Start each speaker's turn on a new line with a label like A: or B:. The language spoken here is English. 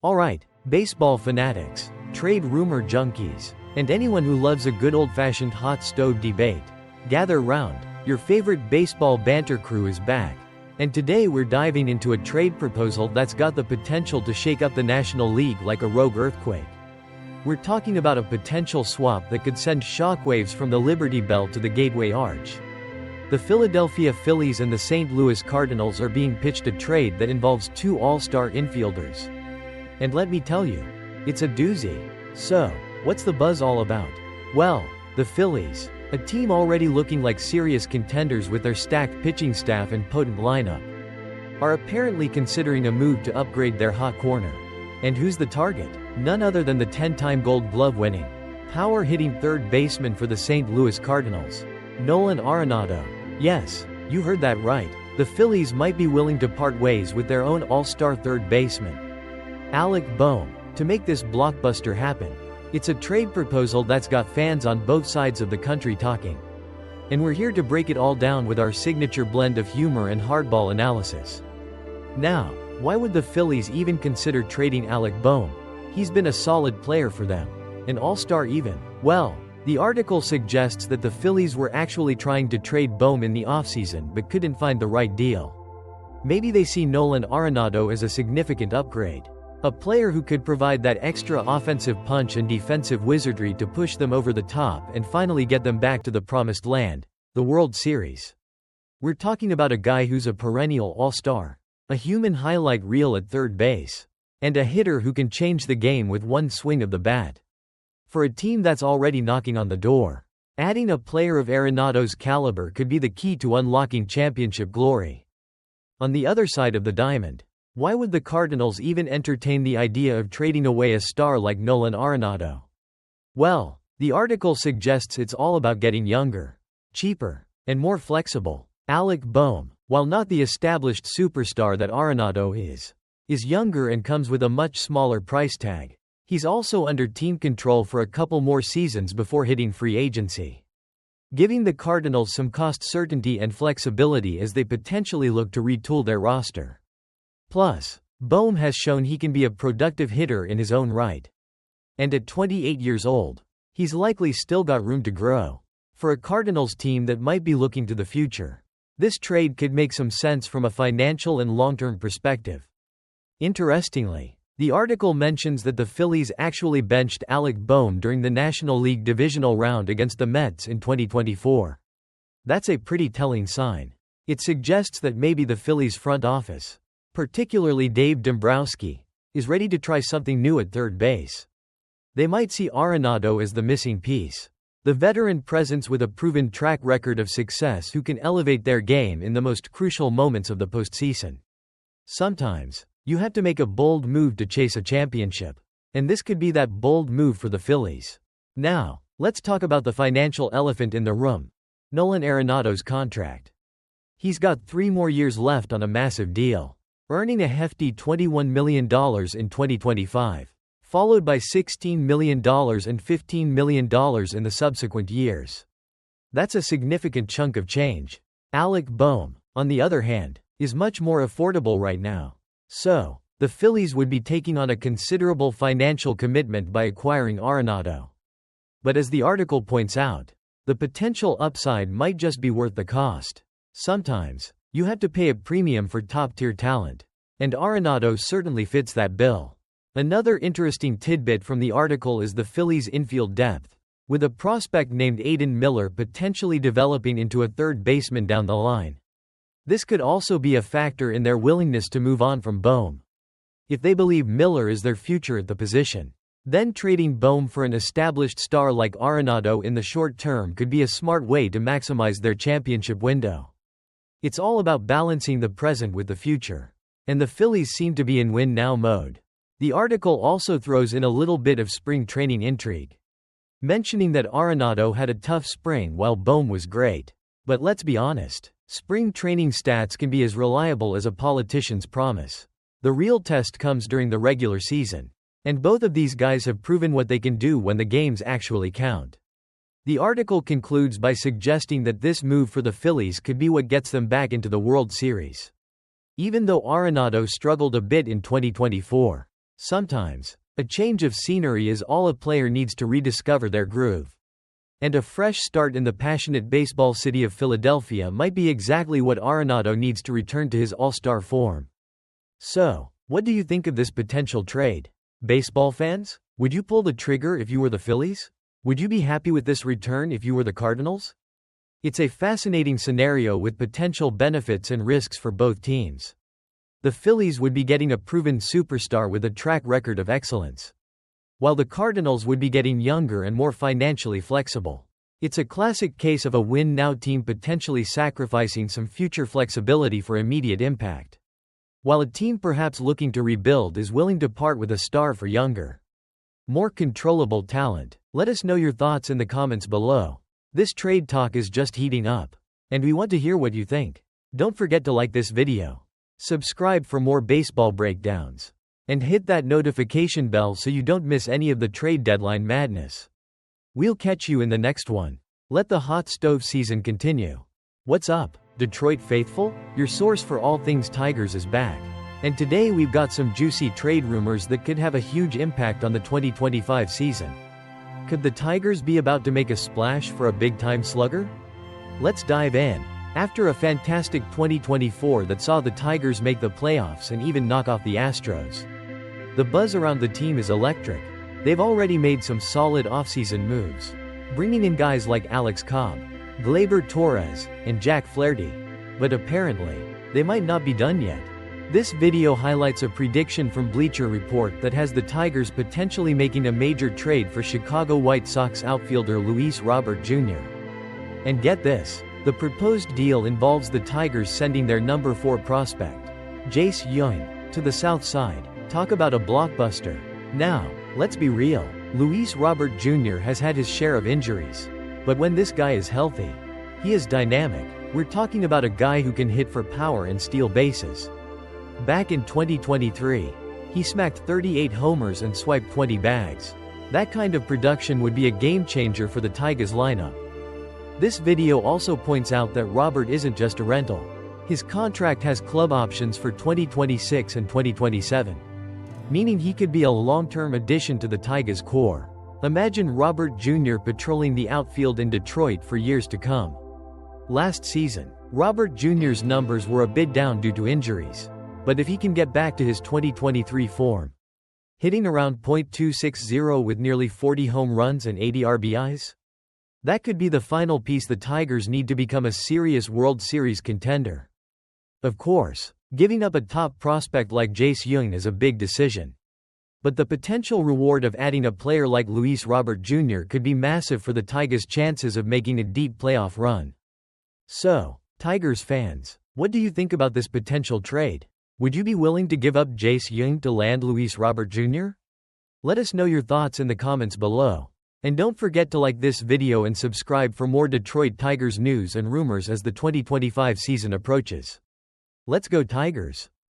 A: Alright, baseball fanatics, trade rumor junkies, and anyone who loves a good old-fashioned hot stove debate, gather round. Your favorite baseball banter crew is back. And today we're diving into a trade proposal that's got the potential to shake up the National League like a rogue earthquake. We're talking about a potential swap that could send shockwaves from the Liberty Bell to the Gateway Arch. The Philadelphia Phillies and the St. Louis Cardinals are being pitched a trade that involves two all-star infielders. And let me tell you, it's a doozy. So, what's the buzz all about? Well, the Phillies, a team already looking like serious contenders with their stacked pitching staff and potent lineup, are apparently considering a move to upgrade their hot corner. And who's the target? None other than the 10-time Gold Glove-winning, power-hitting third baseman for the St. Louis Cardinals, Nolan Arenado. Yes, you heard that right. The Phillies might be willing to part ways with their own all-star third baseman, Alec Bohm, to make this blockbuster happen. It's a trade proposal that's got fans on both sides of the country talking. And we're here to break it all down with our signature blend of humor and hardball analysis. Now, why would the Phillies even consider trading Alec Bohm? He's been a solid player for them. An all-star even. Well, the article suggests that the Phillies were actually trying to trade Bohm in the offseason but couldn't find the right deal. Maybe they see Nolan Arenado as a significant upgrade. A player who could provide that extra offensive punch and defensive wizardry to push them over the top and finally get them back to the promised land, the World Series. We're talking about a guy who's a perennial all-star, a human highlight reel at third base, and a hitter who can change the game with one swing of the bat. For a team that's already knocking on the door, adding a player of Arenado's caliber could be the key to unlocking championship glory. On the other side of the diamond, why would the Cardinals even entertain the idea of trading away a star like Nolan Arenado? Well, the article suggests it's all about getting younger, cheaper, and more flexible. Alec Bohm, while not the established superstar that Arenado is younger and comes with a much smaller price tag. He's also under team control for a couple more seasons before hitting free agency, giving the Cardinals some cost certainty and flexibility as they potentially look to retool their roster. Plus, Bohm has shown he can be a productive hitter in his own right. And at 28 years old, he's likely still got room to grow. For a Cardinals team that might be looking to the future, this trade could make some sense from a financial and long-term perspective. Interestingly, the article mentions that the Phillies actually benched Alec Bohm during the National League divisional round against the Mets in 2024. That's a pretty telling sign. It suggests that maybe the Phillies front office, particularly Dave Dombrowski, is ready to try something new at third base. They might see Arenado as the missing piece, the veteran presence with a proven track record of success who can elevate their game in the most crucial moments of the postseason. Sometimes, you have to make a bold move to chase a championship, and this could be that bold move for the Phillies. Now, let's talk about the financial elephant in the room: Nolan Arenado's contract. He's got 3 more years left on a massive deal, earning a hefty $21 million in 2025, followed by $16 million and $15 million in the subsequent years. That's a significant chunk of change. Alec Bohm, on the other hand, is much more affordable right now. So, the Phillies would be taking on a considerable financial commitment by acquiring Arenado. But as the article points out, the potential upside might just be worth the cost. Sometimes, you have to pay a premium for top-tier talent, and Arenado certainly fits that bill. Another interesting tidbit from the article is the Phillies' infield depth, with a prospect named Aiden Miller potentially developing into a third baseman down the line. This could also be a factor in their willingness to move on from Bohm. If they believe Miller is their future at the position, then trading Bohm for an established star like Arenado in the short term could be a smart way to maximize their championship window. It's all about balancing the present with the future, and the Phillies seem to be in win-now mode. The article also throws in a little bit of spring training intrigue, mentioning that Arenado had a tough spring while Bohm was great. But let's be honest, spring training stats can be as reliable as a politician's promise. The real test comes during the regular season, and both of these guys have proven what they can do when the games actually count. The article concludes by suggesting that this move for the Phillies could be what gets them back into the World Series. Even though Arenado struggled a bit in 2024, Sometimes, a change of scenery is all a player needs to rediscover their groove. And a fresh start in the passionate baseball city of Philadelphia might be exactly what Arenado needs to return to his all-star form. So, what do you think of this potential trade? Baseball fans, would you pull the trigger if you were the Phillies? Would you be happy with this return if you were the Cardinals? It's a fascinating scenario with potential benefits and risks for both teams. The Phillies would be getting a proven superstar with a track record of excellence, while the Cardinals would be getting younger and more financially flexible. It's a classic case of a win-now team potentially sacrificing some future flexibility for immediate impact, while a team perhaps looking to rebuild is willing to part with a star for younger, more controllable talent. Let us know your thoughts in the comments below. This trade talk is just heating up, and we want to hear what you think. Don't forget to like this video, subscribe for more baseball breakdowns, and hit that notification bell so you don't miss any of the trade deadline madness. We'll catch you in the next one. Let the hot stove season continue. What's up, Detroit faithful? Your source for all things Tigers is back. And today we've got some juicy trade rumors that could have a huge impact on the 2025 season. Could the Tigers be about to make a splash for a big-time slugger? Let's dive in. After a fantastic 2024 that saw the Tigers make the playoffs and even knock off the Astros, the buzz around the team is electric. They've already made some solid offseason moves, bringing in guys like Alex Cobb, Gleyber Torres, and Jack Flaherty. But apparently, they might not be done yet. This video highlights a prediction from Bleacher Report that has the Tigers potentially making a major trade for Chicago White Sox outfielder Luis Robert Jr. And get this, the proposed deal involves the Tigers sending their number 4 prospect, Jace Jung, to the South Side. Talk about a blockbuster. Now, let's be real, Luis Robert Jr. has had his share of injuries. But when this guy is healthy, he is dynamic. We're talking about a guy who can hit for power and steal bases. Back in 2023, he smacked 38 homers and swiped 20 bags. That kind of production would be a game changer for the Tigers lineup. This video also points out that Robert isn't just a rental. His contract has club options for 2026 and 2027, meaning he could be a long-term addition to the Tigers core. Imagine Robert Jr. patrolling the outfield in Detroit for years to come. Last season, Robert Jr.'s numbers were a bit down due to injuries. But if he can get back to his 2023 form, hitting around .260 with nearly 40 home runs and 80 RBIs, that could be the final piece the Tigers need to become a serious World Series contender. Of course, giving up a top prospect like Jace Jung is a big decision. But the potential reward of adding a player like Luis Robert Jr. could be massive for the Tigers' chances of making a deep playoff run. So, Tigers fans, what do you think about this potential trade? Would you be willing to give up Jace Jung to land Luis Robert Jr.? Let us know your thoughts in the comments below. And don't forget to like this video and subscribe for more Detroit Tigers news and rumors as the 2025 season approaches. Let's go Tigers!